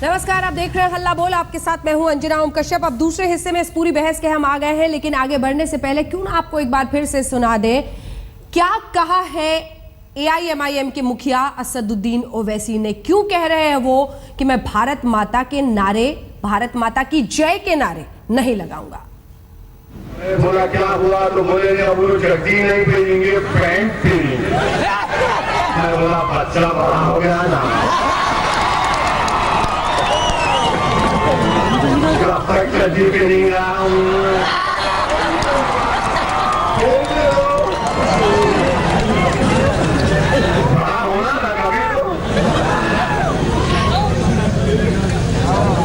नमस्कार, आप देख रहे हैं हल्ला बोल। आपके साथ मैं हूं अंजना ओम कश्यप। अब दूसरे हिस्से में इस पूरी बहस के हम आ गए हैं, लेकिन आगे बढ़ने से पहले क्यों ना आपको एक बार फिर से सुना दें क्या कहा है AIMIM के मुखिया असदुद्दीन ओवैसी ने। क्यों कह रहे हैं वो कि मैं भारत माता के नारे, भारत माता की जय के नारे नहीं लगाऊंगा। बोला क्या हुआ तो बोले अब वो जर्सी नहीं पहनेंगे, पैंट पहनेंगे। मैं बोला बच्चा बड़ा हो गया ना, जर्सी पहनेगा। बड़ा होना था कभी तो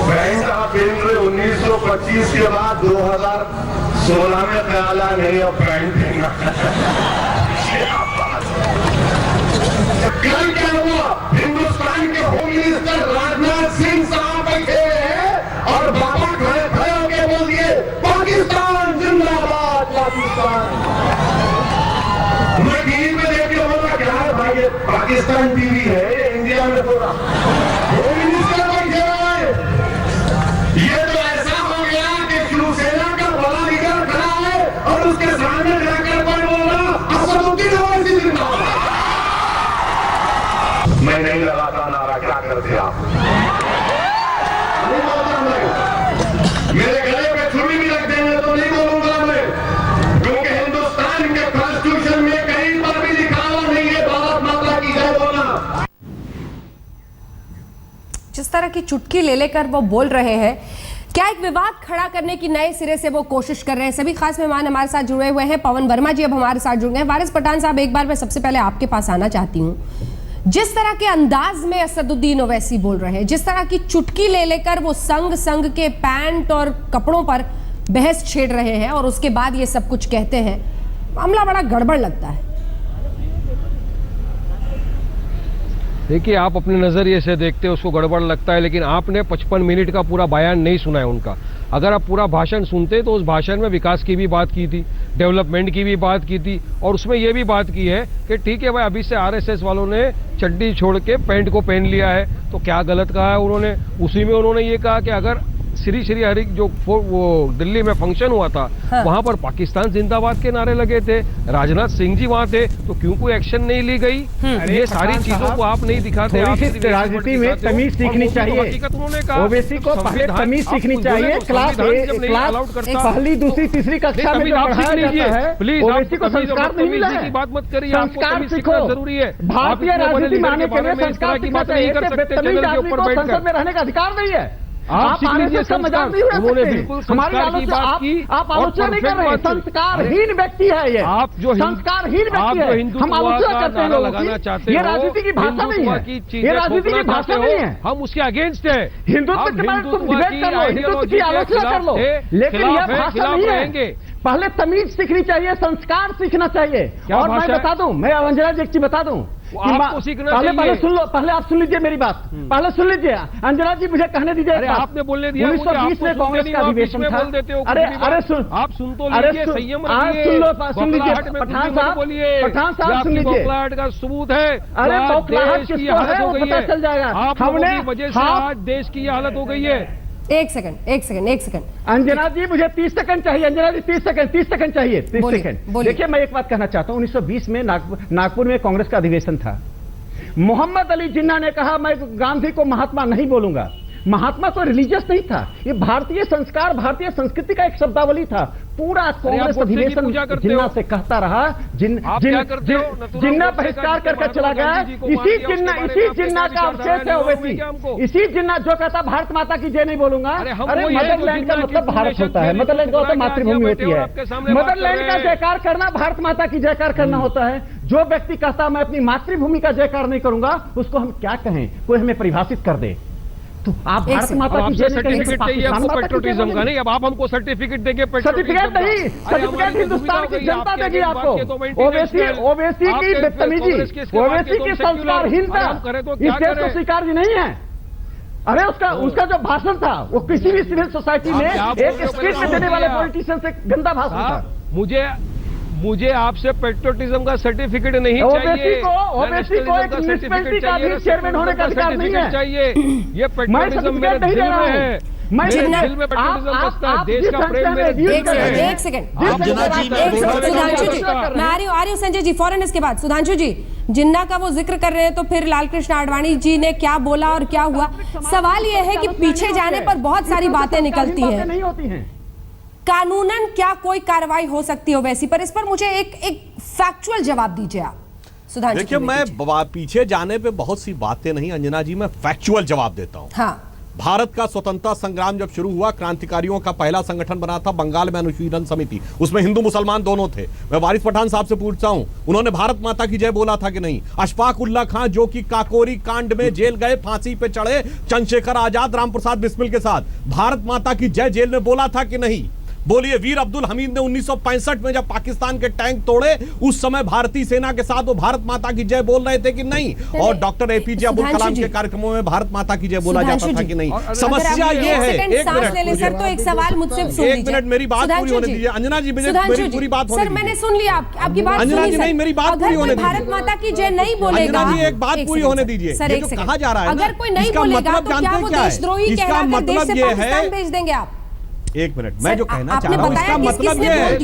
पैंट आप पहन रहे 1925 के बाद 2016 में ख्याल नहीं और पैंट पहनना। कल क्या हुआ, हिंदुस्तान के होम मिनिस्टर राजनाथ सिंह साहब बैठे हैं और बाबा खड़े खड़े होकर बोल दिए पाकिस्तान जिंदाबाद, पाकिस्तान। मैं टीवी में देख के बोला क्या है भाई, ये पाकिस्तान टीवी है, ये इंडिया में थोड़ा होम मिनिस्टर बैठे हुए। ये तो ऐसा हो गया कि शिवसेना का बड़ा लीडर खड़ा है और उसके सामने जाकर कोई बोला असदुद्दीन ओवैसी जिंदाबाद। मैं नहीं लगाता नारा, क्या करते आप? नहीं बोलता मैं, मेरे गले पे छुरी भी रख देंगे तो नहीं बोलूंगा मैं, क्योंकि हिंदुस्तान के कॉन्स्टिट्यूशन में कहीं पर भी लिखा हुआ नहीं है भारत माता की जय बोलना। जिस तरह की चुटकी ले लेकर वो बोल रहे हैं, क्या एक विवाद खड़ा करने की नए सिरे से वो कोशिश कर रहे हैं। सभी खास मेहमान हमारे साथ जुड़े हुए हैं। पवन वर्मा जी अब हमारे साथ जुड़ गए हैं। वारिस पठान साहब, एक बार मैं सबसे पहले आपके पास आना चाहती हूँ। जिस तरह के अंदाज में असदुद्दीन ओवैसी बोल रहे हैं, जिस तरह की चुटकी ले लेकर वो संग के पैंट और कपड़ों पर बहस छेड़ रहे हैं और उसके बाद ये सब कुछ कहते हैं, मामला बड़ा गड़बड़ लगता है। देखिए, आप अपने नजरिए से देखते हो उसको गड़बड़ लगता है, लेकिन आपने 55 मिनट का पूरा बयान नहीं सुना है उनका। अगर आप पूरा भाषण सुनते तो उस भाषण में विकास की भी बात की थी, डेवलपमेंट की भी बात की थी, और उसमें यह भी बात की है कि ठीक है भाई, अभी से RSS वालों ने चड्डी छोड़ के पैंट को पहन लिया है, तो क्या गलत कहा है उन्होंने। उसी में उन्होंने ये कहा कि अगर श्री हरि जो वो दिल्ली में फंक्शन हुआ था, हाँ। वहां पर पाकिस्तान जिंदाबाद के नारे लगे थे, राजनाथ सिंह जी वहां थे, तो क्यों कोई एक्शन नहीं ली गई? ये सारी चीजों को आप नहीं दिखाते। राजनीति में तमीज सीखनी चाहिए, ओवैसी को पहले तमीज सीखनी चाहिए। क्लास पहली दूसरी तीसरी कक्षा में पढ़ाया जाता है, प्लीज ओवैसी को संस्कार नहीं मिला है। की बात मत करिए, संस्कार सीखो, जरूरी है। भारतीय राजनीति में आने के लिए संस्कार सीखना चाहिए। बदतमीज आदमी को संसद में रहने का अधिकार नहीं है। आप RSS का मजाक नहीं उड़ा सकते। हमारी आलोचना आप आलोचना नहीं कर रहे। संस्कारहीन व्यक्ति है ये, आप जो संस्कारहीन व्यक्ति है। हम आलोचना करते हैं लोगों की। ये राजनीति की भाषा नहीं है, ये राजनीति की भाषा नहीं है। हम उसके अगेंस्ट है। हिंदुत्व के बारे में तुम डिबेट कर लो, हिंदुत्व की आलोचना कर लो, लेकिन यह भाषा नहीं है। पहले तमीज सीखनी चाहिए, संस्कार सीखना चाहिए। और मैं बता दूं, मैं अंजना जी एक चीज बता दूं, आपको सीखना चाहिए। पहले सुन लो, पहले आप सुन लीजिए मेरी बात, पहले सुन लीजिए। अंजना जी मुझे कहने दीजिए। अरे आपने बोलने दिया, 1920 में कांग्रेस का अधिवेशन था। अरे सुन, आप सुन तो लीजिए, संयम रखिए। सुन लीजिए पठान साहब सुन लीजिए। बौखलाहट का सबूत है। अरे बौखलाहट किसको है वो पता चल जाएगा। आप लोगों की वजह से आज देश की हालत हो गई है। एक सेकंड अंजना जी मुझे 30 सेकंड चाहिए। अंजना जी 30 सेकंड चाहिए। 30 सेकंड। देखिए, मैं एक बात कहना चाहता हूं। 1920 में नागपुर में कांग्रेस का अधिवेशन था। मोहम्मद अली जिन्ना ने कहा मैं गांधी को महात्मा नहीं बोलूंगा। महात्मा तो रिलीजियस नहीं था, ये भारतीय संस्कार, भारतीय संस्कृति का एक शब्दावली था। पूरा कांग्रेस अधिवेशन जिन्ना से कहता रहा। जिन्ना बहिष्कार करके चला गया। इसी जिन्ना का अवशेष है ओवैसी। इसी जिन्ना जो कहता भारत माता की जय नहीं बोलूंगा। अरे मदरलैंड का मतलब भारत होता है, मदरलैंड का मतलब मातृभूमि होती है। मदरलैंड का जयकार करना भारत माता की जयकार करना होता है। जो व्यक्ति कहता मैं अपनी मातृभूमि का जयकार नहीं करूंगा, उसको हम क्या कहें? कोई हमें परिभाषित कर दे। तो आप भारत माता की सर्टिफिकेट चाहिए आपको पेट्रोटिज्म का, नहीं? अब आप हमको सर्टिफिकेट देंगे? सर्टिफिकेट नहीं, सर्टिफिकेट हिंदुस्तान की जनता देगी आपको। ओवैसी की बदतमीजी, ओवैसी की संस्कारहीनता इस देश को स्वीकार्य नहीं है। अरे उसका जो भाषण था वो किसी भी सिविल सोसाइटी में एक स्पीच में देने वाले पॉलिटिशियन से गंदा भाषण था। मुझे आपसे पेट्रोटिज्म का सर्टिफिकेट नहीं चाहिए, ओवैसी को एक म्युनिसिपैलिटी का भी चेयरमैन होने का अधिकार नहीं है चाहिए। ये पेट्रोटिज्म मेरे दिल में है, मेरे दिल में पेट्रोटिज्म बसता है, देश का प्रेम मेरे दिल में है। एक सेकंड अंजना जी, सुधांशु जी, मैं आ रही हूँ संजय जी, फौरन इसके बाद सुधांशु जी, जिन्ना का वो जिक्र कर रहे हैं तो फिर लालकृष्ण आडवाणी जी ने क्या बोला और क्या हुआ। सवाल ये है कि पीछे जाने पर बहुत सारी बातें निकलती हैं, नहीं होती हैं। कानूनन क्या कोई कार्रवाई हो सकती है वैसी पर, इस पर मुझे एक फैक्चुअल जवाब दीजिए आप सुधांशु। देखिए, मैं पीछे जाने पे बहुत सी बातें नहीं अंजना जी, मैं फैक्चुअल जवाब देता हूं। हाँ, भारत का स्वतंत्रता संग्राम जब शुरू हुआ, क्रांतिकारियों का पहला संगठन बना था बंगाल में अनुशीलन समिति, उसमें हिंदू मुसलमान दोनों थे। मैं वारिस पठान साहब से पूछता हूं, उन्होंने भारत माता की जय बोला था कि नहीं? अशफाक उल्ला खां जो कि काकोरी कांड में जेल गए, फांसी पे चढ़े, चंद्रशेखर आजाद, रामप्रसाद बिस्मिल के साथ भारत माता की जय जेल में बोला था कि नहीं? बोलिए। वीर अब्दुल हमीद ने 1965 में जब पाकिस्तान के टैंक तोड़े, उस समय भारतीय सेना के साथ वो भारत माता की जय बोल रहे थे कि नहीं? और डॉक्टर एपीजे अब्दुल कलाम के कार्यक्रमों में भारत माता की जय बोला जाता था कि नहीं? समस्या ये है, एक मिनट मेरी बात पूरी होने दीजिए अंजना जी, मेरी पूरी बात होने दीजिए। मैंने सुन लिया आपकी बात। अंजना जी नहीं, मेरी बात पूरी होने दीजिए। भारत माता की जय नहीं बोलेगा, अंजना जी एक बात पूरी होने दीजिए। सर एक कहा जा रहा है अगर कोई नहीं बोलेगा तो क्या वो देशद्रोही कहलाकर देश से पाकिस्तान भेज देंगे आप? एक मिनट, मैं जो कहना चाह रहा हूं इसका मतलब ये है,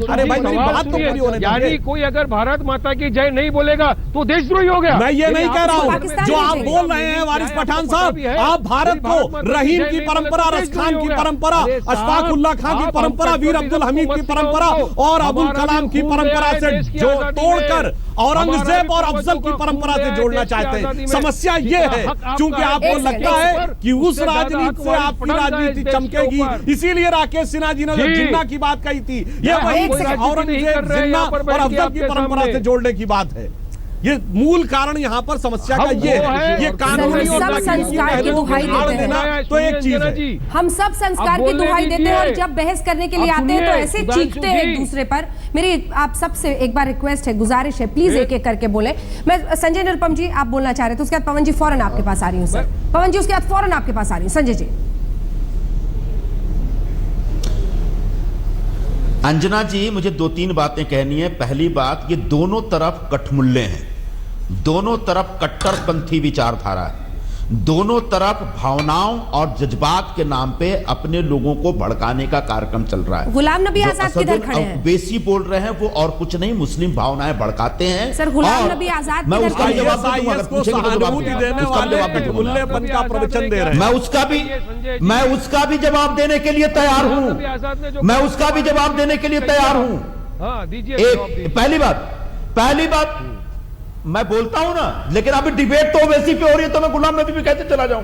अरे भाई मेरी बात तो पूरी होने दीजिए। यानी कोई अगर भारत माता की जय नहीं बोलेगा तो देशद्रोही हो गया। मैं ये नहीं कह रहा हूं, जो आप बोल रहे हैं वारिस पठान साहब, आप भारत को रहीम की परंपरा, रसखान की परंपरा, अशफाक उल्ला खां की परंपरा, वीर अब्दुल हमीद की परंपरा और अबुल कलाम की परंपरा से जो तोड़कर औरंगजेब और अफजल की परंपरा से जोड़ना चाहते हैं। समस्या ये है, चूंकि आपको लगता है कि उस राजनीति से आपकी राजनीति चमकेगी, इसीलिए राकेश सिन्हा जी ने जो जिन्ना की बात कही थी, ये वही औरंगजेब, जिन्ना और अफजल की परंपरा से जोड़ने की बात है। ये मूल कारण यहाँ पर समस्या का ये है, ये कानूनी और संस्कार की दुहाई देते हैं, तो एक चीज है, हम सब संस्कार की दुहाई देते हैं और जब बहस करने के लिए आते हैं तो ऐसे चीखते हैं एक दूसरे पर। मेरी आप सबसे एक बार रिक्वेस्ट है, गुजारिश है, प्लीज एक एक करके बोले। मैं संजय निरुपम जी आप बोलना चाह रहे थे, उसके बाद पवन जी फौरन आपके पास आ रही हूँ। सर पवन जी उसके बाद फौरन आपके पास आ रही हूँ। संजय जी। अंजना जी, मुझे 2-3 बातें कहनी है। पहली बात, ये दोनों तरफ कठमुल्ले हैं, दोनों तरफ कट्टरपंथी विचारधारा है, दोनों तरफ भावनाओं और जज्बात के नाम पे अपने लोगों को भड़काने का कार्यक्रम चल रहा है। गुलाम नबी आजाद किधर खड़े हैं? बेसी बोल रहे हैं वो और कुछ नहीं, मुस्लिम भावनाएं भड़काते हैं। सर गुलाम नबी आजाद मैं उसका जवाब का प्रवचन दे रहे हैं, मैं उसका भी जवाब देने के लिए तैयार हूं, मैं उसका भी जवाब देने के लिए तैयार हूं। पहली बात मैं बोलता हूं ना, लेकिन अभी डिबेट तो वैसी पे हो रही है तो मैं गुलाम नबी पे कैसे चला जाऊं?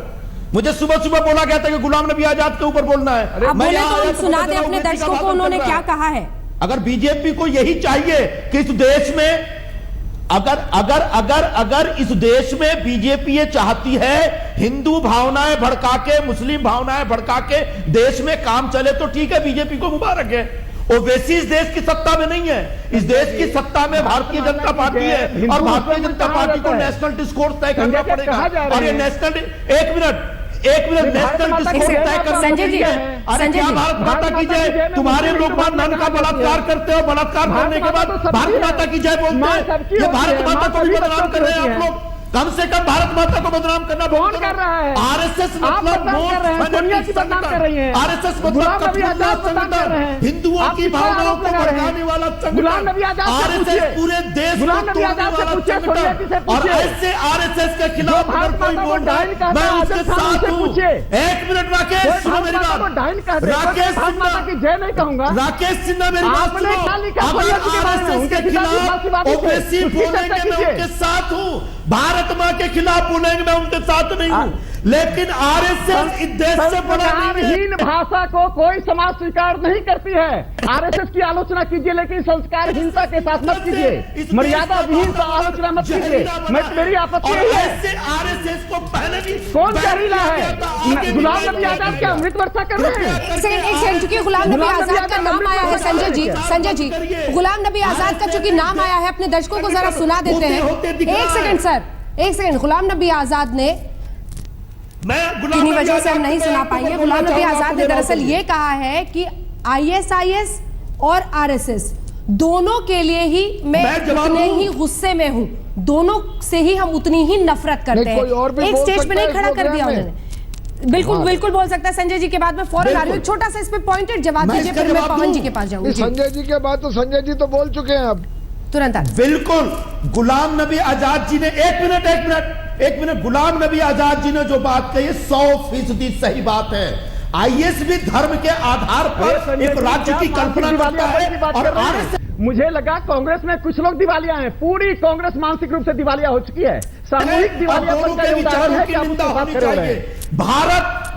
मुझे सुबह बोला गया था कि गुलाम नबी आजाद के ऊपर बोलना है। मैं तो सुना दे अपने दर्शकों को उन्होंने क्या कहा है। अगर बीजेपी को यही चाहिए कि इस देश में अगर इस देश में बीजेपी ये चाहती है हिंदू भावनाएं भड़का के, मुस्लिम भावनाएं भड़का के देश में काम चले तो ठीक है, बीजेपी को मुबारक है। ओवैसी इस देश की सत्ता में नहीं है, इस देश की सत्ता में भारतीय जनता पार्टी है और भारतीय जनता पार्टी को नेशनल डिस्कोर्स तय करना पड़ेगा। और ये नेशनल एक मिनट नेशनल डिस्कोर्स तय करना पड़ेगा। अरे क्या भारत माता की जय, तुम्हारे लोग नन का बलात्कार करते हो, बलात्कार करने के बाद भारत माता की जय बोलते हैं। ये भारत माता को भी बदनाम कर रहे हैं आप लोग। कम से कम भारत माता को बदनाम करना कौन कर रहा है? आरएसएस मतलब दुनिया की बदनाम कर रही है। आरएसएस मतलब हिंदुओं की भावनाओं को भड़काने वाला गुलाम नबी आजाद से आरएसएस पूरे देश को तोड़ने वाला संगठन। और ऐसे आरएसएस के खिलाफ अगर कोई बोल रहा है मैं उसके साथ हूं। एक मिनट राकेश सुनो मेरी बात। राकेश सिन्हा की जय नहीं कहूंगा। राकेश सिन्हा मेरी बात सुनो। अगर आरएसएस के खिलाफ ओवैसी बोलेंगे मैं उनके साथ हूं, भारत मां के खिलाफ बोलेंगे मैं उनके साथ नहीं हूं, लेकिन आरएसएस इस देश से बड़ा नहीं है। भाषा को कोई समाज स्वीकार नहीं करती है। आरएसएस की आलोचना कीजिए लेकिन संस्कारहीनता के साथ मत कीजिए, मर्यादा विहीन आलोचना मत कीजिए। मेरी आपत्ति है आरएसएस को पहले भी कौन जहरीला है? गुलाम नबी आजाद क्या अमृत वर्षा कर रहे हैं? एक सेकंड, चूंकि गुलाम नबी आजाद का नाम आया है संजय जी गुलाम नबी आजाद का चूंकि नाम आया है, अपने दर्शकों को जरा सुना देते हैं। एक सेकंड सर, एक सेकंड। गुलाम नबी आजाद ने, किन्हीं वजह से हम नहीं सुना पाएंगे, गुलाम नबी आजाद ने दरअसल ये कहा है कि आईएसआईएस और आरएसएस दोनों के लिए ही मैं उतने ही गुस्से में हूं, दोनों से ही हम उतनी ही नफरत करते हैं। एक स्टेज पे नहीं खड़ा कर दिया उन्होंने। बिल्कुल बिल्कुल बोल सकता है संजय जी के बाद में फौरन आ रही हूं। छोटा सा इस पे पॉइंटेड जवाब दीजिए, फिर मैं पवन जी के पास जाऊंगी। संजय जी के बाद तो संजय जी तो बोल चुके हैं अब तुरंत। बिल्कुल गुलाम नबी आजाद जी ने एक मिनट गुलाम नबी आजाद जी ने जो बात कही 100% सही बात है। आईएस भी धर्म के आधार पर एक राज्य की कल्पना करता है और आरएसएस। मुझे लगा कांग्रेस में कुछ लोग दिवालिया हैं, पूरी कांग्रेस मानसिक रूप से दिवालिया हो चुकी है। सामूहिक दिवालियापन का उदाहरण है कि आप उसकी बात कर रहे हैं।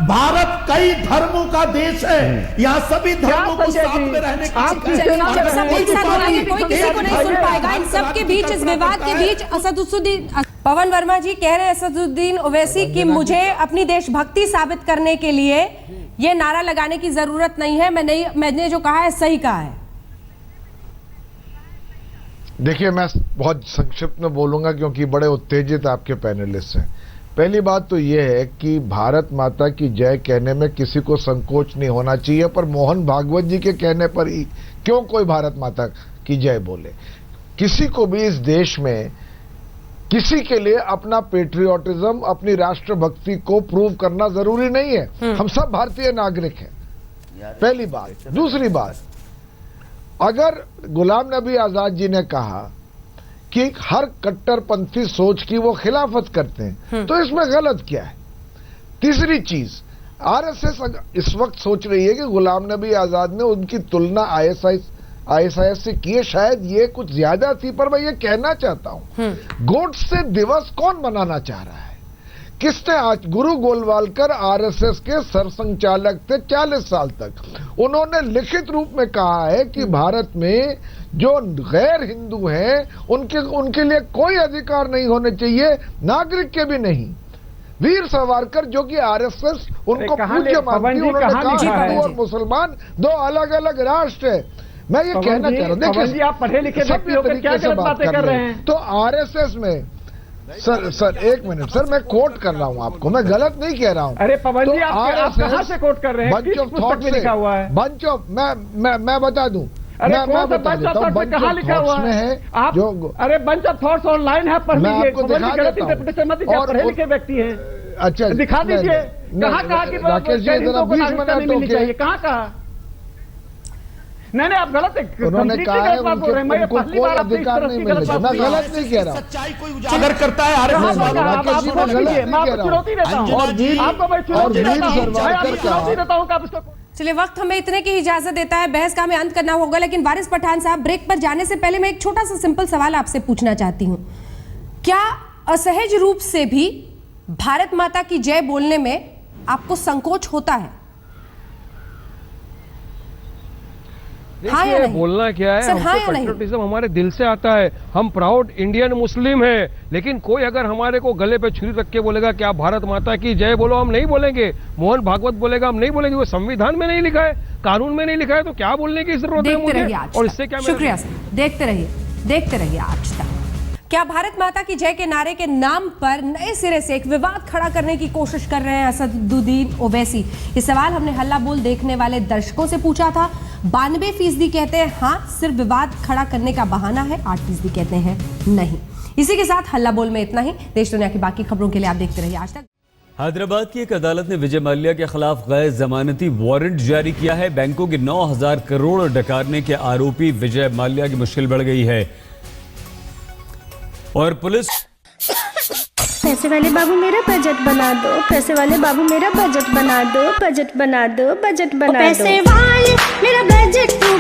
भारत कई धर्मों का देश है, यहाँ सभी धर्मों को साथ में रहने कोई किसी को नहीं सुन पाएगा। इन सबके बीच, इस विवाद के बीच असदुद्दीन पवन वर्मा जी कह रहे हैं, असदुद्दीन ओवैसी, कि मुझे अपनी देशभक्ति साबित करने के लिए ये नारा लगाने की जरूरत नहीं है, मैंने जो कहा है सही कहा है। देखिए, मैं बहुत संक्षिप्त में बोलूंगा क्योंकि बड़े उत्तेजित आपके पैनलिस्ट हैं। पहली बात तो यह है कि भारत माता की जय कहने में किसी को संकोच नहीं होना चाहिए, पर मोहन भागवत जी के कहने पर ही क्यों कोई भारत माता की जय बोले। किसी को भी इस देश में किसी के लिए अपना पेट्रियोटिज्म, अपनी राष्ट्रभक्ति को प्रूव करना जरूरी नहीं है। हम सब भारतीय नागरिक हैं, पहली बात। दूसरी बात, अगर गुलाम नबी आजाद जी ने कहा कि हर कट्टरपंथी सोच की वो खिलाफत करते हैं, तो इसमें गलत क्या है। तीसरी चीज, आरएसएस इस वक्त सोच रही है कि गुलाम नबी आजाद ने उनकी तुलना आईएसआईएस से की है, शायद ये कुछ ज्यादा थी, पर मैं ये कहना चाहता हूं, गोडसे दिवस कौन मनाना चाह रहा है? किसने? आज गुरु गोलवालकर आरएसएस के सरसंचालक थे 40 साल तक। उन्होंने लिखित रूप में कहा है कि भारत में जो गैर हिंदू हैं उनके लिए कोई अधिकार नहीं होने चाहिए, नागरिक के भी नहीं। वीर सावरकर जो कि आरएसएस उनको पूज्य मानती है, उन्होंने कहा हिंदू और मुसलमान दो अलग अलग राष्ट्र है। मैं ये कहना चाह रहा हूं, देखिए आप पढ़े लिखे व्यक्ति होकर क्या गलत बातें कर रहे हैं। तो आरएसएस में सर एक मिनट सर, मैं कोट कर रहा हूं आपको, मैं गलत नहीं कह रहा हूं। अरे पवन जी, आप कहां से कोट कर रहे हैं? किस पुस्तक में लिखा हुआ है? बंच ऑफ, मैं बता दूं, अरे कहां लिखा हुआ है आप जो? अरे बंच ऑफ थॉट्स ऑनलाइन है, पढ़ लीजिए। पढ़े लिखे व्यक्ति हैं, अच्छा दिखा दीजिए। कहा कि राकेश जी जरा 20 मिनट मिलनी चाहिए, कहा? नहीं आप गलत है। उन्होंने कहा है उनको कोई अधिकार नहीं मिलेगा। मैं गलत नहीं कह रहा हूं। सच्चाई को उजागर करता है आरएसएस वाला। राकेश जी, मैं गलत नहीं कह रहा हूं। चलिए, वक्त हमें इतने की इजाजत देता है, बहस का हमें अंत करना होगा। लेकिन वारिस पठान साहब, ब्रेक पर जाने से पहले मैं एक छोटा सा सिंपल सवाल आपसे पूछना चाहती हूँ। क्या असहज रूप से भी भारत माता की जय बोलने में आपको संकोच होता है? हाँ या नहीं? बोलना क्या है, हमको पेट्रियोटिज्म हमारे दिल से आता है। हम प्राउड इंडियन मुस्लिम हैं, लेकिन कोई अगर हमारे को गले पे छुरी रख के बोलेगा कि आप भारत माता की जय बोलो, हम नहीं बोलेंगे। मोहन भागवत बोलेगा, हम नहीं बोलेंगे। वो संविधान में नहीं लिखा है, कानून में नहीं लिखा है, तो क्या बोलने की जरूरत है मुझे? और इससे क्या? शुक्रिया सर, देखते रहिए आज तक। क्या भारत माता की जय के नारे के नाम पर नए सिरे से एक विवाद खड़ा करने की कोशिश कर रहे हैं असदुद्दीन ओवैसी? ये सवाल हमने हल्ला बोल देखने वाले दर्शकों से पूछा था। 92% कहते हैं हाँ, सिर्फ विवाद खड़ा करने का बहाना है। 8% कहते हैं नहीं। इसी के साथ हल्ला बोल में इतना ही। देश दुनिया की बाकी खबरों के लिए आप देखते रहिए आज तक। हैदराबाद की एक अदालत ने विजय माल्या के खिलाफ गैर जमानती वारंट जारी किया है। बैंकों के 9,000 करोड़ डकारने के आरोपी विजय माल्या की मुश्किल बढ़ गई है और पुलिस। पैसे वाले बाबू मेरा बजट बना दो, पैसे वाले बाबू मेरा बजट बना दो, बजट बना दो, बजट बना दो, पैसे वाले मेरा बजट तू